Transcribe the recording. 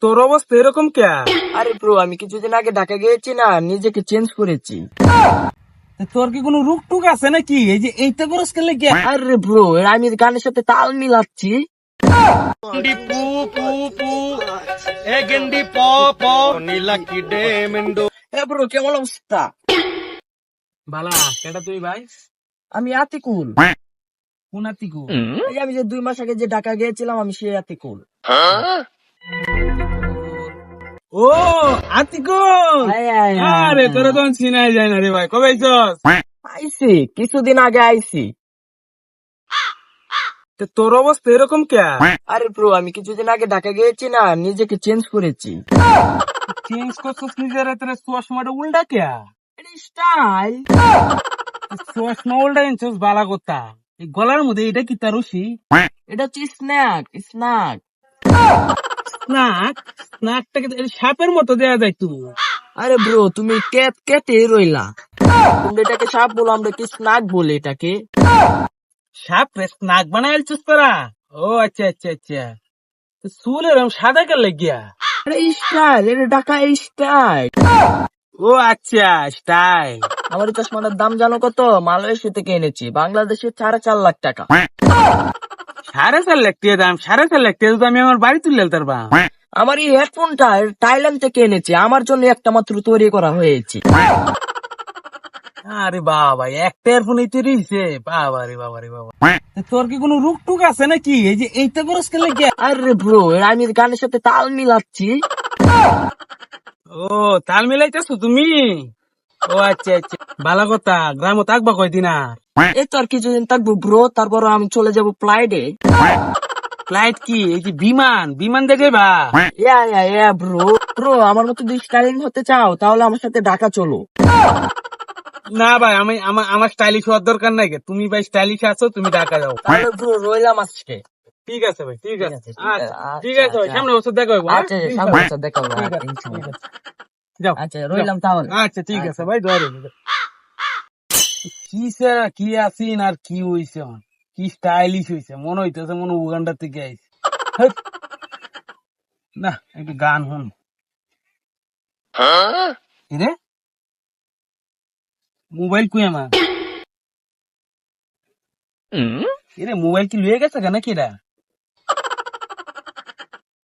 তোর অবস্থা এরকম কে? আরে ব্রো, আমি কিছুদিন আগে ঢাকা গিয়েছি না, নিজেকে চেঞ্জ করেছি। তোর কি কোনো রুক টুক আছে নাকি? এই যে এইটা করস কেলে কে? আরে ব্রো, আমি গানের সাথে তাল মিলাচ্ছি। গেন্ডি পু পু পু এ গেন্ডি প প নীলা কিডে মেন্ডো। এ ব্রো, কেমন অবস্থা? বালা কেটা তুই ভাই? আমি আতিকুল। কোন আতিকু? এই যে আমি যে 2 মাস আগে যে ঢাকা গিয়েছিলাম, আমি সেই আতিকুল। ও আতিকু! আয়, আয়, আয়, আরে আয়। তোরা তো চিনাই যায় না রে ভাই, কবে আইছস? আইছি, কিছুদিন আগে আইছি। তোর অবস্থা এরকম কে? আরে ব্রো, আমি কিছুদিন আগে ঢাকা গিয়েছি না, নিজেকে চেঞ্জ করেছি। চেঞ্জ করছস নিজের তোর চশমাটা উল্টা কে? এটা স্টাইল। চশমা উল্টা আনছস বালা কথা। এই গলার মধ্যে এটা কি তার রশি? এটা হচ্ছে স্ন্যাক, স্ন্যাক। নাক নাকটাকে সাপের মতো দেয়া যায় তুই। আরে ব্রো, তুমি কেটে রইলা। তুমি এটাকে সাপ বলো, আমরা কি স্ন্যাক বলি এটাকে। সাপ রে নাক বানাই আলছিস তোরা? ও আচ্ছা আচ্ছা আচ্ছা। তো চুল এরকম সাদা কে লাগিয়া? আরে স্টাইল, এটা ঢাকা স্টাইল। ও আচ্ছা স্টাইল। আমার এই চশমাটার দাম জানো কত? মালয়েশিয়া থেকে এনেছি, বাংলাদেশে 4.5 লাখ টাকা। 4.5 লাখ টাকা দাম? 4.5 লাখ টাকা আমি আমার বাড়ি তুললে তারবা? আমার এই হেডফোনটা থাইল্যান্ড থেকে এনেছি, আমার জন্য একটা মাত্র তৈরি করা হয়েছে। আরে বাবা, একটা এয়ারফোন এই তৈরি হয়েছে? বাবা রে বাবা রে বাবা। তোর কি কোনো রুক টুক আছে নাকি? এই যে এইটা করস কেলে কে? আরে ব্রো, আমি গানের সাথে তাল মিলাচ্ছি। ও তাল মিলাইতেছো তুমি? ও আচ্ছা আচ্ছা, ভালো কথা। গ্রামে থাকবা কয়দিন আর? এই তো আর কিছুদিন থাকবো ব্রো, তারপর আমি চলে যাব ফ্লাইটে। ফ্লাইট কি? এই যে বিমান বিমান দেখে বা? Yeah bro. ব্রো, আমার মতো যদি স্টাইলিং হতে চাও তাহলে আমার সাথে ঢাকা চলো। না ভাই, আমি আমার স্টাইলিশ হওয়ার দরকার নাই। তুমি ভাই স্টাইলিশ আছো, তুমি ঢাকা যাও। তাহলে ব্রো রইলাম আজকে। ঠিক আছে ভাই, ঠিক আছে। ঠিক আছে, আচ্ছা আচ্ছা, ঠিক আছে ভাই, আচ্ছা। সামনে বছর দেখা হইবো, হ্যাঁ? আচ্ছা, ঠিক সামনে আছে, বছর দেখা হবে। ঠিক আছে, ইনশাআল্লাহ। ঠিক আছে। যাও আচ্ছা, রইলাম তাহলে। আচ্ছা ঠিক আছে ভাই, দোয়া রইলো। কি স্যার, কি আছিন আর কি হইছে? কি স্টাইলিশ হইছে, মনে হইতেছে মনে হয় উগান্ডা থেকে আইছে। হেৎ, না একটু গান শুন। রে মোবাইল কুই আমার? এরে মোবাইল কি লুয়ে গেছে কেন? কি রা